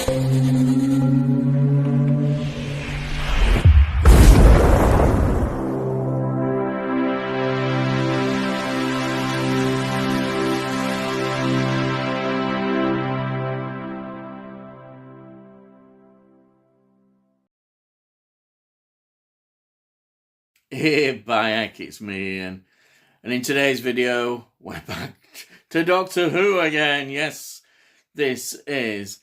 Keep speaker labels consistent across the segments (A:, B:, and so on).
A: Hey, Bayek, it's me, Ian. And in today's video, we're back to Doctor Who again. Yes, this is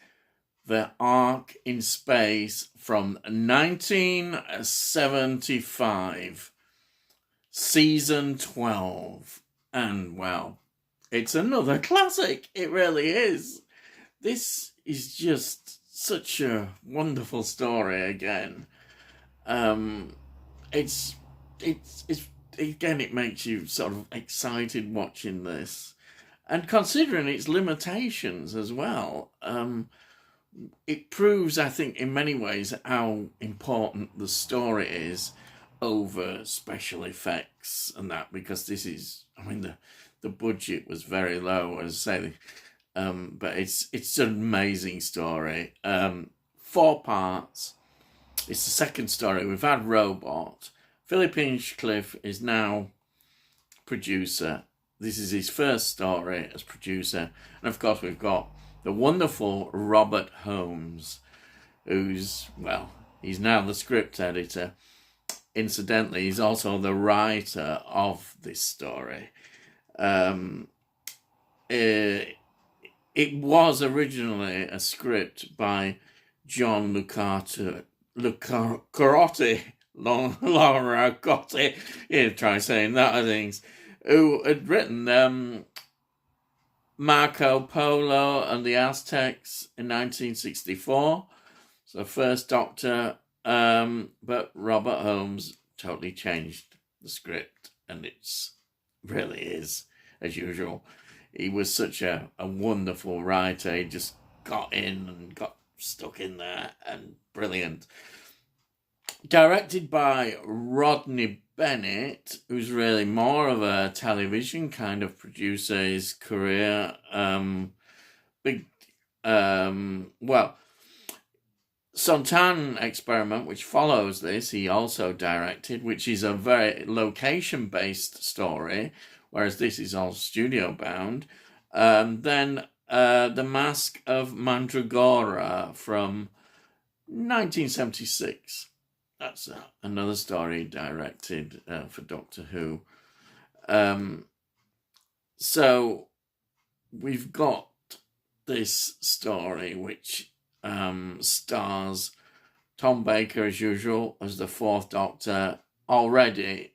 A: the Ark in Space from 1975, season 12. And, well, it's another classic. It really is. This is just such a wonderful story again. It's again, it makes you sort of excited watching this, and considering its limitations as well. It proves, I think, in many ways how important the story is over special effects and that, because this is, I mean, the budget was very low, as I say, but it's an amazing story. 4 parts. It's the second story. We've had Robot. Philip Hinchcliffe is now producer. This is his first story as producer. And of course, we've got the wonderful Robert Holmes, who's, well, he's now the script editor. Incidentally, he's also the writer of this story. It was originally a script by John Lucarotti, Laura Gotti, try saying that, I think, who had written Marco Polo and the Aztecs in 1964. So First Doctor, but Robert Holmes totally changed the script, and it's really is, as usual. He was such a wonderful writer. He just got in and got stuck in there, and brilliant. Directed by Rodney Bennett, who's really more of a television kind of producer. His career, Sontan Experiment, which follows this, he also directed, which is a very location-based story, whereas this is all studio-bound. Then The Mask of Mandragora from 1976. That's another story directed for Doctor Who. So we've got this story which stars Tom Baker, as usual, as the 4th Doctor. Already,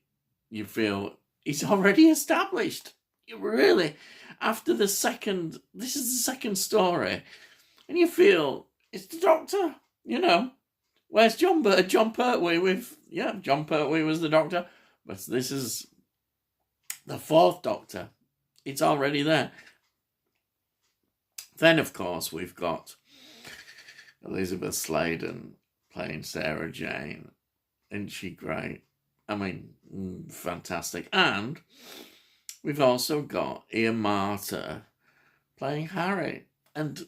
A: you feel he's already established. You really, after this is the second story, and you feel it's the Doctor, Where's John Pertwee John Pertwee was the Doctor, but this is the 4th Doctor. It's already there. Then, of course, we've got Elizabeth Sladen playing Sarah Jane. Isn't she great? I mean, fantastic. And we've also got Ian Marter playing Harry. And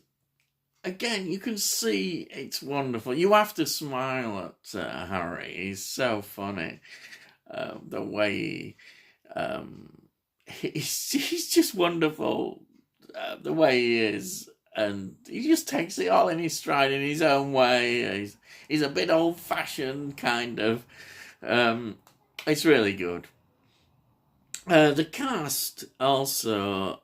A: again, you can see it's wonderful. You have to smile at Harry. He's so funny. The way he's just wonderful. The way he is, and he just takes it all in his stride in his own way. He's a bit old-fashioned, kind of. It's really good. The cast also,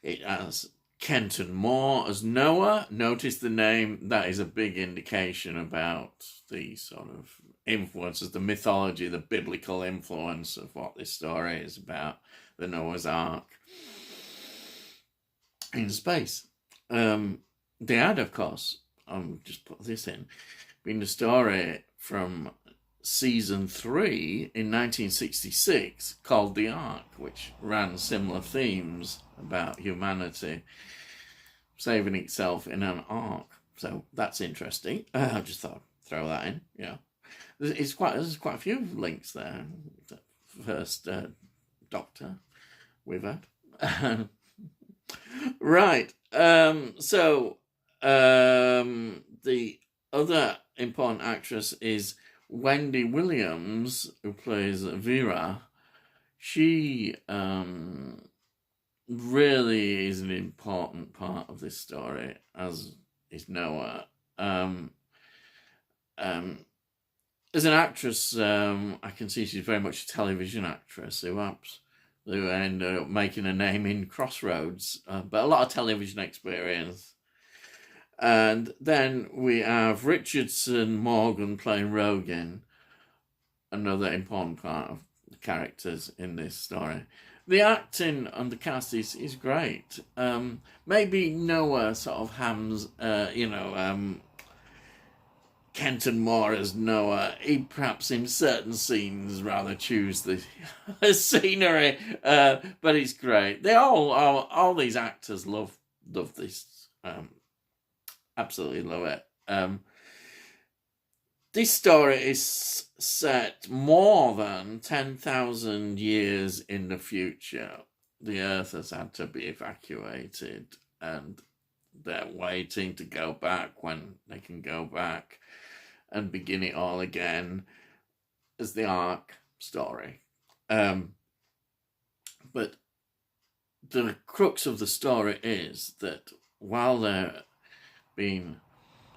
A: it has Kenton Moore as Noah. Notice the name. That is a big indication about the sort of influences, the mythology, the biblical influence of what this story is about, the Noah's Ark in space. They had, of course, just put this in, been a story from season 3 in 1966 called The Ark, which ran similar themes about humanity saving itself in an ark. So that's interesting. I just thought I'd throw that in. There's quite a few links there. The First Doctor we've had. Right. So The other important actress is Wendy Williams, who plays Vera. She really is an important part of this story, as is Noah. As an actress, I can see she's very much a television actress who ended up making a name in Crossroads, but a lot of television experience. And then we have Richardson Morgan playing Rogan, another important part of the characters in this story. The acting on the cast is great. Maybe Noah sort of hams, Kenton Moore as Noah. He perhaps in certain scenes rather choose the scenery, but it's great. They all these actors love this. Absolutely love it. This story is set more than 10,000 years in the future. The Earth has had to be evacuated, and they're waiting to go back when they can go back and begin it all again as the Ark story. But the crux of the story is that while they're being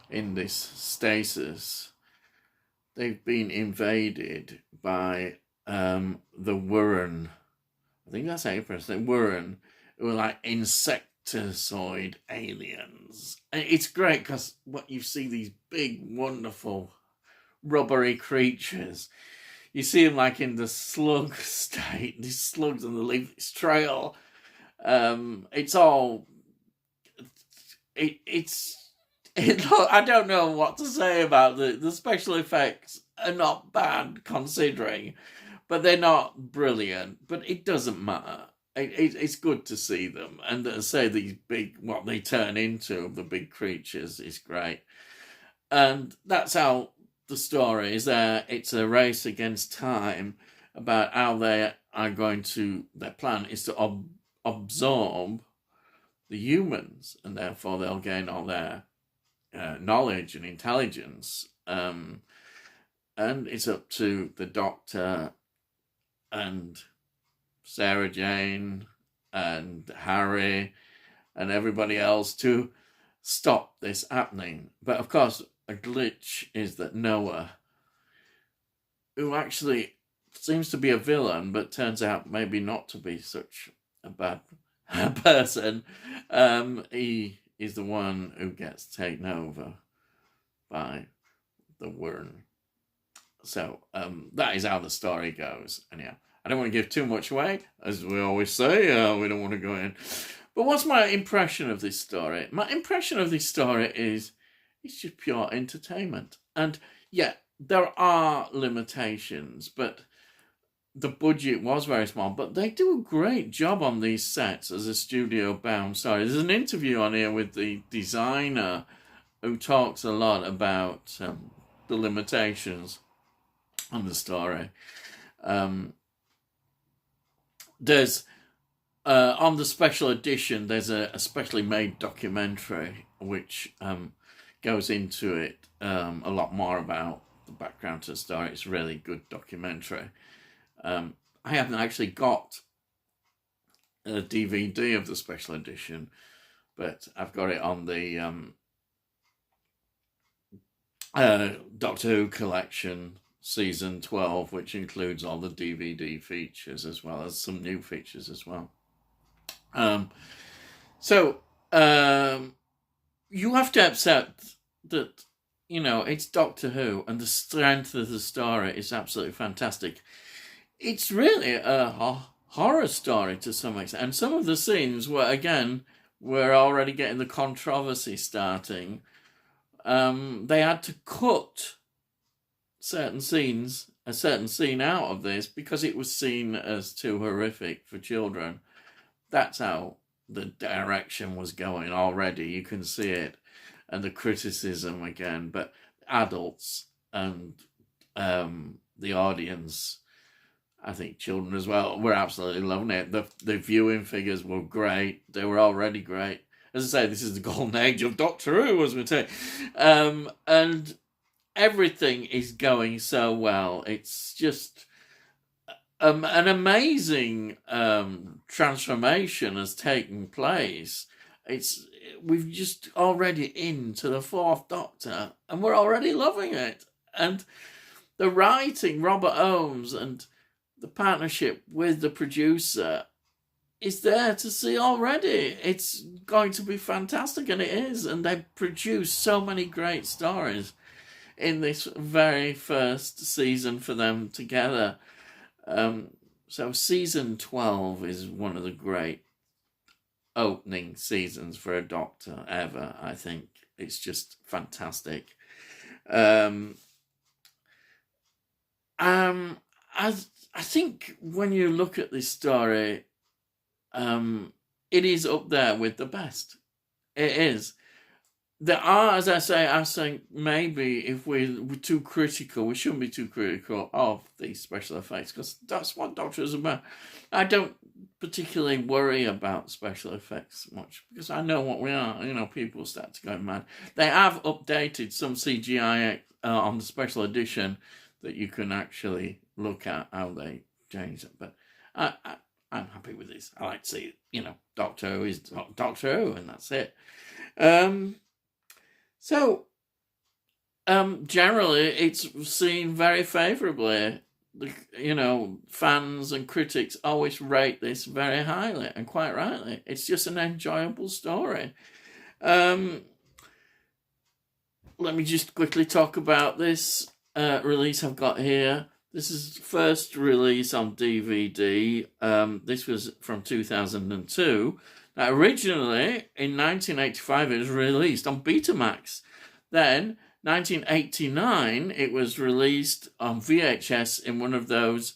A: in this stasis, they've been invaded by the Wurren. I think that's how you pronounce it. Wurren, who are like insectoid aliens. And it's great because what you see, these big, wonderful, rubbery creatures. You see them like in the slug state. These slugs on the Leaf's Trail. It's all. I don't know what to say about the special effects are not bad considering, but they're not brilliant. But it doesn't matter. It's good to see them, and say these big, what they turn into, the big creatures, is great. And that's how the story is there. It's a race against time about how they are going to. Their plan is to absorb the humans, and therefore they'll gain all their knowledge and intelligence. And it's up to the Doctor and Sarah Jane and Harry and everybody else to stop this happening. But of course, a glitch is that Noah, who actually seems to be a villain but turns out maybe not to be such a bad person, he is the one who gets taken over by the Wurren. So that is how the story goes. And yeah, I don't want to give too much away, as we always say. We don't want to go in. But what's my impression of this story? My impression of this story is it's just pure entertainment. And yeah, there are limitations, but the budget was very small. But they do a great job on these sets as a studio-bound story. There's an interview on here with the designer who talks a lot about the limitations on the story. There's on the special edition, there's a specially made documentary which goes into it a lot more about the background to the story. It's a really good documentary. I haven't actually got a DVD of the special edition, but I've got it on the Doctor Who collection, season 12, which includes all the DVD features as well as some new features as well. So you have to accept that, it's Doctor Who, and the strength of the story is absolutely fantastic. It's really a horror story to some extent, and some of the scenes where, again, we're already getting the controversy starting. They had to cut a certain scene out of this because it was seen as too horrific for children. That's how the direction was going already. You can see it, and the criticism again. But adults and the audience, I think children as well, were absolutely loving it. The viewing figures were great. They were already great. As I say, this is the golden age of Doctor Who, as we say. And everything is going so well. It's just an amazing transformation has taken place. We've just already into the Fourth Doctor, and we're already loving it. And the writing, Robert Holmes, and the partnership with the producer is there to see already. It's going to be fantastic, and it is. And they've produced so many great stories in this very first season for them together. So season 12 is one of the great opening seasons for a Doctor ever. I think it's just fantastic. I think when you look at this story, it is up there with the best. It is. There are, as I say, I think maybe if we're too critical, we shouldn't be too critical of these special effects, because that's what Doctor is about. I don't particularly worry about special effects much, because I know what we are. People start to go mad. They have updated some CGI on the special edition that you can actually look at how they change it. But I'm happy with this. I like to see, Doctor Who is Doctor Who, and that's it. So, generally, it's seen very favourably. Fans and critics always rate this very highly, and quite rightly. It's just an enjoyable story. Let me just quickly talk about this release I've got here. This is first release on DVD. This was from 2002. Now, originally, in 1985, it was released on Betamax. Then, 1989, it was released on VHS in one of those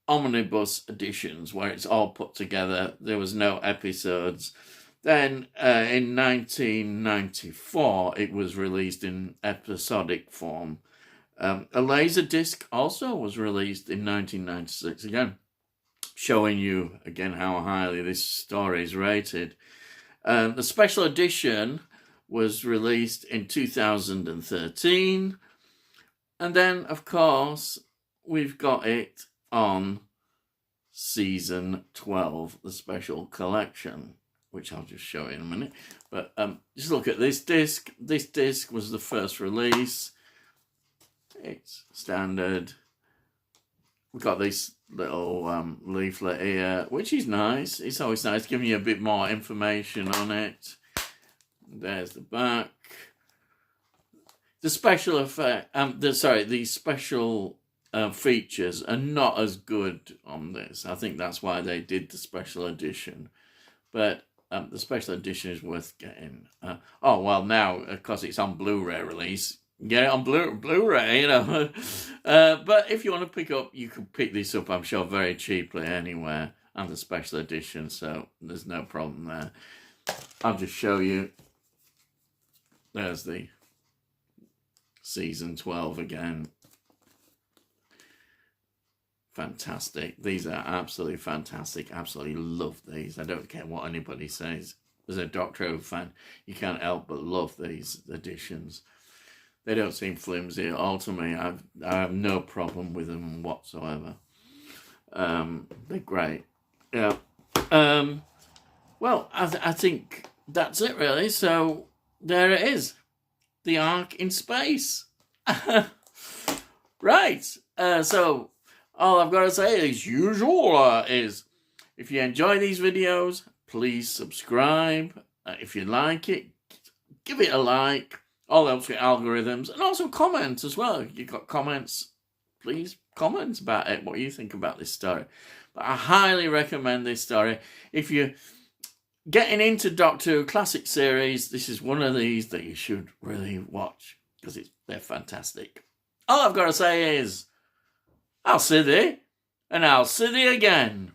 A: omnibus editions where it's all put together. There was no episodes. Then, in 1994, it was released in episodic form. A Laserdisc also was released in 1996, again, showing you, again, how highly this story is rated. The special edition was released in 2013. And then, of course, we've got it on season 12, the special collection, which I'll just show you in a minute. But just look at this disc. This disc was the first release. It's standard. We've got this little leaflet here, which is nice. It's always nice, giving you a bit more information on it. There's the back. The special effect, the special features are not as good on this. I think that's why they did the special edition. But the special edition is worth getting. Now, of course, it's on Blu-ray release. Get it on Blu-ray, but if you want to pick up, you can pick this up, I'm sure, very cheaply anywhere, and the special edition, so there's no problem there. I'll just show you. There's the season 12 again. Fantastic. These are absolutely fantastic. Absolutely love these. I don't care what anybody says. As a Doctor Who fan, you can't help but love these editions. They don't seem flimsy at all to me. I have no problem with them whatsoever. They're great. Yeah. Well, I think that's it, really. So there it is. The Ark in space. Right. So all I've got to say, as usual, is if you enjoy these videos, please subscribe. If you like it, give it a like. All helps with algorithms, and also comment as well. If you've got comments, please comment about it, what you think about this story. But I highly recommend this story. If you're getting into Doctor Who classic series, this is one of these that you should really watch, because they're fantastic. All I've got to say is, I'll see thee, and I'll see thee again.